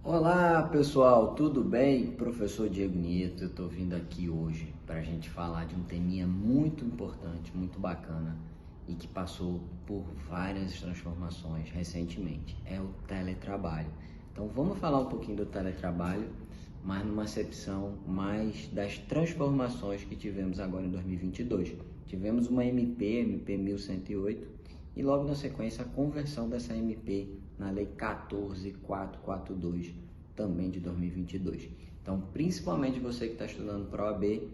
Olá pessoal, tudo bem? Professor Diego Nieto, eu estou vindo aqui hoje para a gente falar de um teminha muito importante, muito bacana e que passou por várias transformações recentemente, é o teletrabalho. Então vamos falar um pouquinho do teletrabalho, mas numa acepção mais das transformações que tivemos agora em 2022. Tivemos uma MP 1108 e logo na sequência a conversão dessa MP na Lei 14.442, também de 2022. Então, principalmente você que está estudando para a OAB,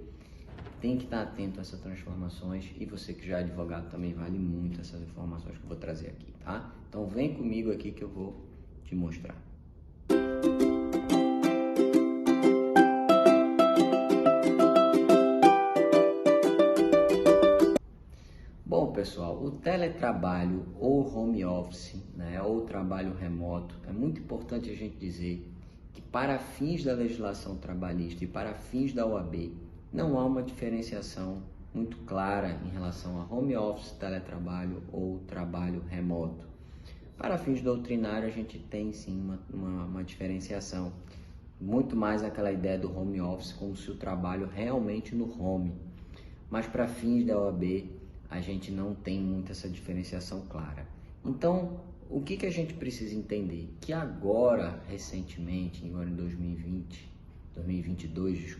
tem que estar atento a essas transformações, e você que já é advogado também vale muito essas informações que eu vou trazer aqui, tá? Então, vem comigo aqui que eu vou te mostrar. Bom, pessoal, o teletrabalho ou home office, né, ou trabalho remoto, é muito importante a gente dizer que para fins da legislação trabalhista e para fins da OAB, não há uma diferenciação muito clara em relação a home office, teletrabalho ou trabalho remoto. Para fins doutrinários, a gente tem sim uma diferenciação, muito mais aquela ideia do home office como se o trabalho realmente no home, mas para fins da OAB, a gente não tem muito essa diferenciação clara. Então, o que a gente precisa entender? Que agora, recentemente, agora em 2022,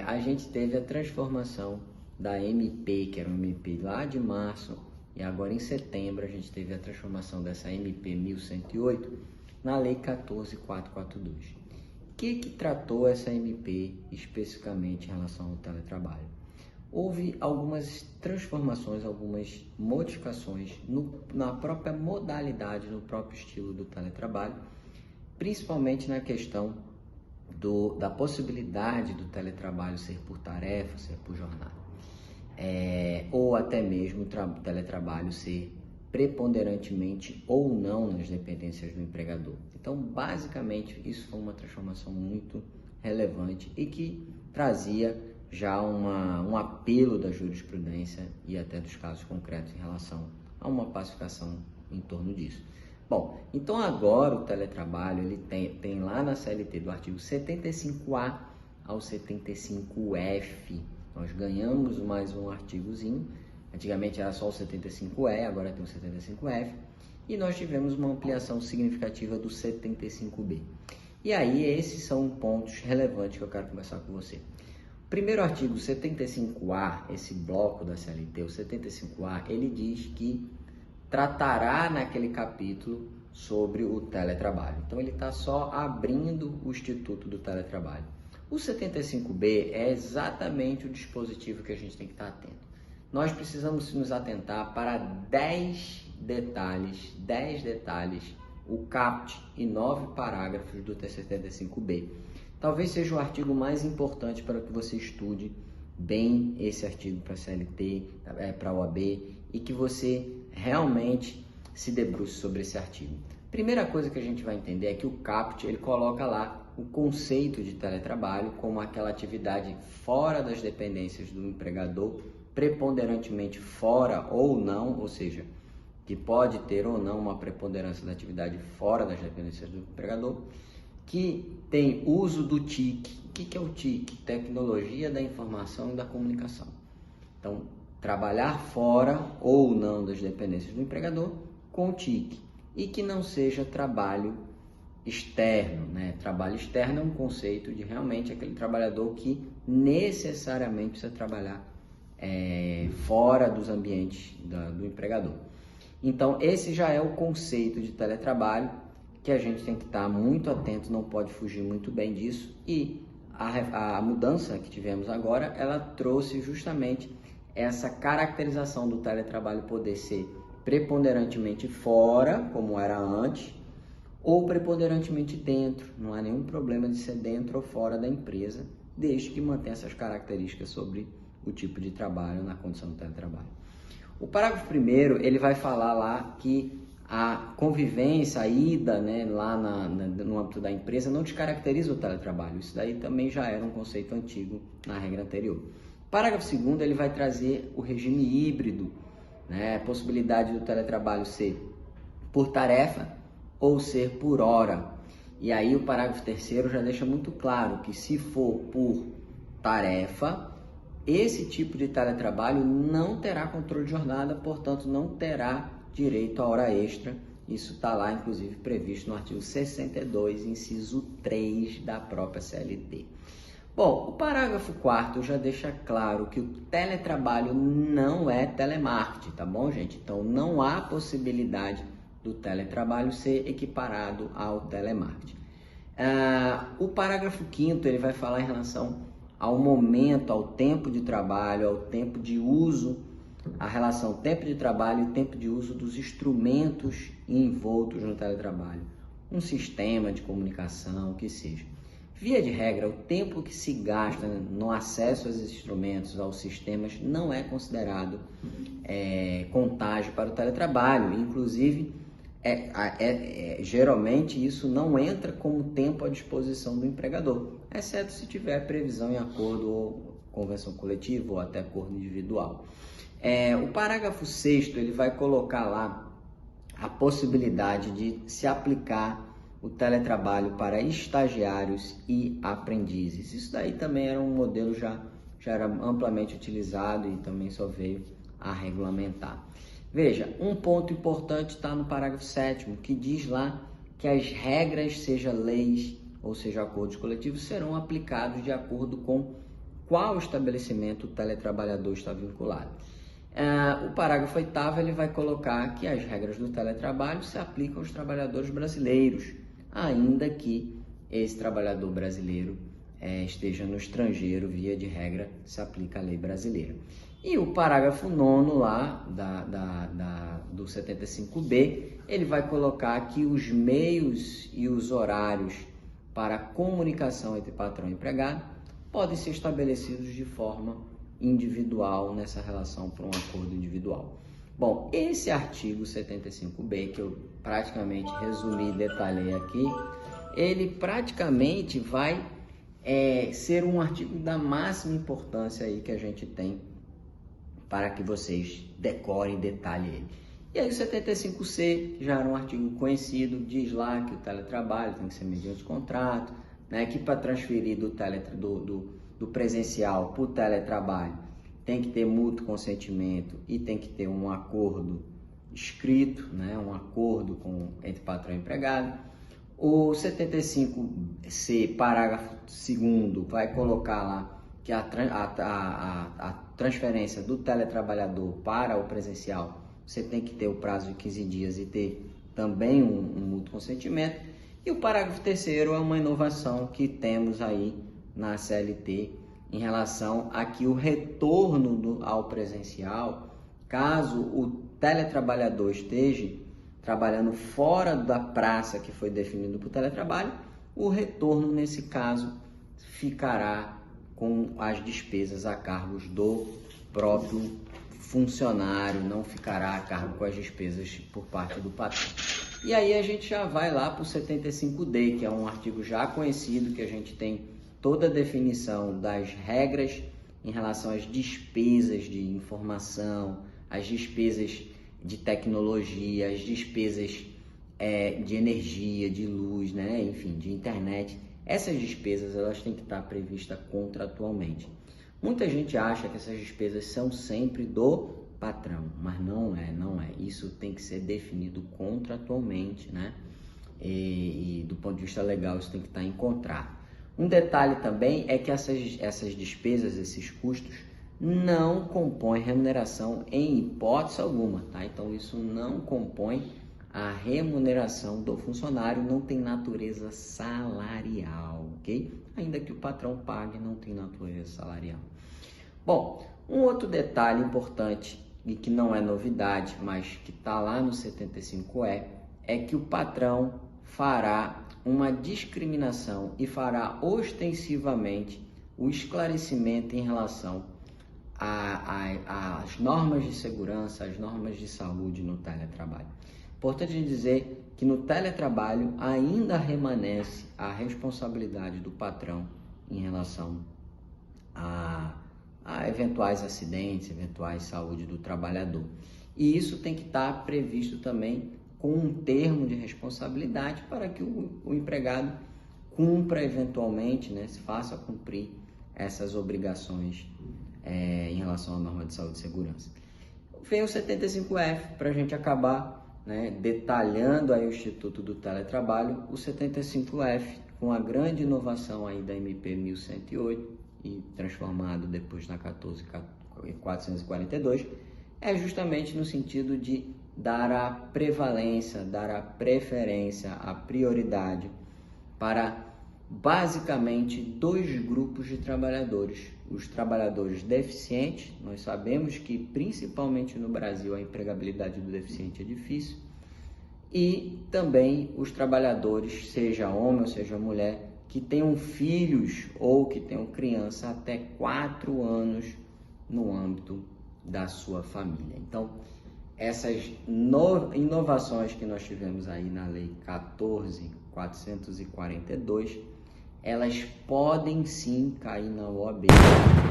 a gente teve a transformação da MP, que era uma MP lá de março, e agora em setembro a gente teve a transformação dessa MP 1108 na Lei 14.442. O que tratou essa MP especificamente em relação ao teletrabalho? Houve algumas transformações, algumas modificações na própria modalidade, no próprio estilo do teletrabalho, principalmente na questão da possibilidade do teletrabalho ser por tarefa, ser por jornada, ou até mesmo o teletrabalho ser preponderantemente ou não nas dependências do empregador. Então, basicamente, isso foi uma transformação muito relevante e que trazia já um apelo da jurisprudência e até dos casos concretos em relação a uma pacificação em torno disso. Bom, então agora o teletrabalho ele tem lá na CLT do artigo 75A ao 75F, nós ganhamos mais um artigozinho. Antigamente era só o 75E, agora tem o 75F, e nós tivemos uma ampliação significativa do 75B. E aí esses são pontos relevantes que eu quero conversar com você. Primeiro artigo 75A, esse bloco da CLT, o 75A, ele diz que tratará naquele capítulo sobre o teletrabalho. Então ele está só abrindo o instituto do teletrabalho. O 75B é exatamente o dispositivo que a gente tem que estar atento. Nós precisamos nos atentar para 10 detalhes, o caput e 9 parágrafos do 75B. Talvez seja o artigo mais importante para que você estude bem esse artigo para a CLT, para a OAB, e que você realmente se debruce sobre esse artigo. Primeira coisa que a gente vai entender é que o caput ele coloca lá o conceito de teletrabalho como aquela atividade fora das dependências do empregador, preponderantemente fora ou não, ou seja, que pode ter ou não uma preponderância da atividade fora das dependências do empregador, que tem uso do TIC. O que é o TIC? Tecnologia da Informação e da Comunicação. Então, trabalhar fora ou não das dependências do empregador com o TIC. E que não seja trabalho externo, né? Trabalho externo é um conceito de realmente aquele trabalhador que necessariamente precisa trabalhar fora dos ambientes do empregador. Então, esse já é o conceito de teletrabalho que a gente tem que estar muito atento, não pode fugir muito bem disso. E a mudança que tivemos agora, ela trouxe justamente essa caracterização do teletrabalho poder ser preponderantemente fora, como era antes, ou preponderantemente dentro. Não há nenhum problema de ser dentro ou fora da empresa, desde que mantenha essas características sobre o tipo de trabalho na condição do teletrabalho. O parágrafo primeiro, ele vai falar lá que a convivência, a ida, né, lá no âmbito da empresa não descaracteriza o teletrabalho. Isso daí também já era um conceito antigo na regra anterior. Parágrafo 2º, ele vai trazer o regime híbrido, né, a possibilidade do teletrabalho ser por tarefa ou ser por hora. E aí o parágrafo 3º já deixa muito claro que se for por tarefa, esse tipo de teletrabalho não terá controle de jornada, portanto não terá direito à hora extra. Isso está lá, inclusive, previsto no artigo 62, inciso 3 da própria CLT. Bom, o parágrafo 4º já deixa claro que o teletrabalho não é telemarketing, tá bom, gente? Então, não há possibilidade do teletrabalho ser equiparado ao telemarketing. O parágrafo 5º, ele vai falar em relação ao momento, ao tempo de trabalho, ao tempo de uso, a relação tempo de trabalho e tempo de uso dos instrumentos envoltos no teletrabalho, um sistema de comunicação, o que seja. Via de regra, o tempo que se gasta no acesso aos instrumentos, aos sistemas, não é considerado contágio para o teletrabalho. Inclusive, geralmente isso não entra como tempo à disposição do empregador, exceto se tiver previsão em acordo ou convenção coletiva ou até acordo individual. O parágrafo 6º, ele vai colocar lá a possibilidade de se aplicar o teletrabalho para estagiários e aprendizes. Isso daí também era um modelo já era amplamente utilizado e também só veio a regulamentar. Veja, um ponto importante está no parágrafo 7º, que diz lá que as regras, seja leis ou seja acordos coletivos, serão aplicados de acordo com qual estabelecimento o teletrabalhador está vinculado. O parágrafo 8º, ele vai colocar que as regras do teletrabalho se aplicam aos trabalhadores brasileiros, ainda que esse trabalhador brasileiro esteja no estrangeiro, via de regra, se aplica a lei brasileira. E o parágrafo 9º lá do 75B, ele vai colocar que os meios e os horários para a comunicação entre patrão e empregado podem ser estabelecidos de forma individual nessa relação por um acordo individual. Bom, esse artigo 75B, que eu praticamente resumi e detalhei aqui, ele praticamente vai ser um artigo da máxima importância aí que a gente tem para que vocês decorem e detalhem ele. E aí o 75C, que já era um artigo conhecido, diz lá que o teletrabalho tem que ser mediante contrato, né, que para transferir do presencial para o teletrabalho tem que ter mútuo consentimento e tem que ter um acordo escrito, né, um acordo entre patrão e empregado. O 75C, parágrafo 2º, vai colocar lá que a transferência do teletrabalhador para o presencial, você tem que ter o prazo de 15 dias e ter também um mútuo consentimento. E o parágrafo 3º é uma inovação que temos aí na CLT em relação a que o retorno ao presencial, caso o teletrabalhador esteja trabalhando fora da praça que foi definido para o teletrabalho, o retorno nesse caso ficará com as despesas a cargo do próprio funcionário, não ficará a cargo com as despesas por parte do patrão. E aí a gente já vai lá para o 75D, que é um artigo já conhecido, que a gente tem toda a definição das regras em relação às despesas de informação, as despesas de tecnologia, as despesas de energia, de luz, né? Enfim, de internet. Essas despesas elas têm que estar previstas contratualmente. Muita gente acha que essas despesas são sempre do patrão, mas não é. Isso tem que ser definido contratualmente, né? E do ponto de vista legal isso tem que estar em contrato. Um detalhe também é que essas despesas, esses custos, não compõem remuneração em hipótese alguma, tá? Então isso não compõe a remuneração do funcionário, não tem natureza salarial, ok? Ainda que o patrão pague, não tem natureza salarial. Bom, um outro detalhe importante e que não é novidade, mas que está lá no 75E, é que o patrão fará uma discriminação e fará ostensivamente o esclarecimento em relação às normas de segurança, às normas de saúde no teletrabalho. Importante dizer que no teletrabalho ainda permanece a responsabilidade do patrão em relação a eventuais acidentes, eventuais saúde do trabalhador. E isso tem que estar previsto também com um termo de responsabilidade para que o empregado cumpra eventualmente, né, se faça cumprir essas obrigações em relação à norma de saúde e segurança. Vem o 75F para a gente acabar, né, detalhando aí o Instituto do Teletrabalho. O 75F, com a grande inovação aí da MP 1108 e transformado depois na 14.442, é justamente no sentido de dar a prevalência, dar a preferência, a prioridade para basicamente dois grupos de trabalhadores. Os trabalhadores deficientes, nós sabemos que principalmente no Brasil a empregabilidade do deficiente é difícil, e também os trabalhadores, seja homem ou seja mulher, que tenham filhos ou que tenham criança até 4 anos no âmbito da sua família. Então, essas inovações que nós tivemos aí na Lei 14.442, elas podem sim cair na OAB,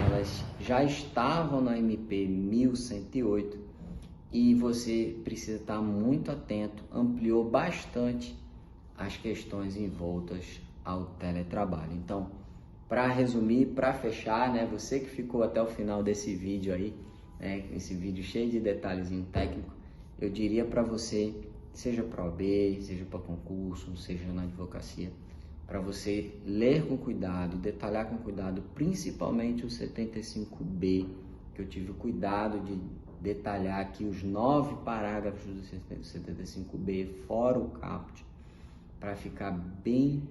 elas já estavam na MP 1108 e você precisa estar muito atento, ampliou bastante as questões envoltas ao teletrabalho. Então, para resumir, para fechar, né, você que ficou até o final desse vídeo aí, né, esse vídeo cheio de detalhezinho técnico, eu diria para você, seja para OAB, seja para concurso, seja na advocacia, para você ler com cuidado, detalhar com cuidado, principalmente o 75B, que eu tive o cuidado de detalhar aqui os 9 parágrafos do 75B, fora o caput, para ficar bem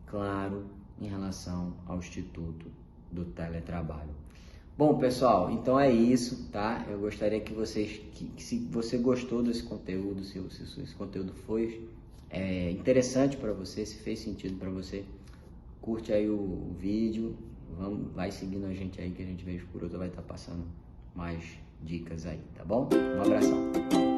claro em relação ao Instituto do Teletrabalho. Bom, pessoal, então é isso, tá? Eu gostaria que vocês, se você gostou desse conteúdo, se esse conteúdo foi interessante para você, se fez sentido para você, curte aí o vídeo, vai seguindo a gente aí que a gente vez por outra vai estar passando mais dicas aí, tá bom? Um abração!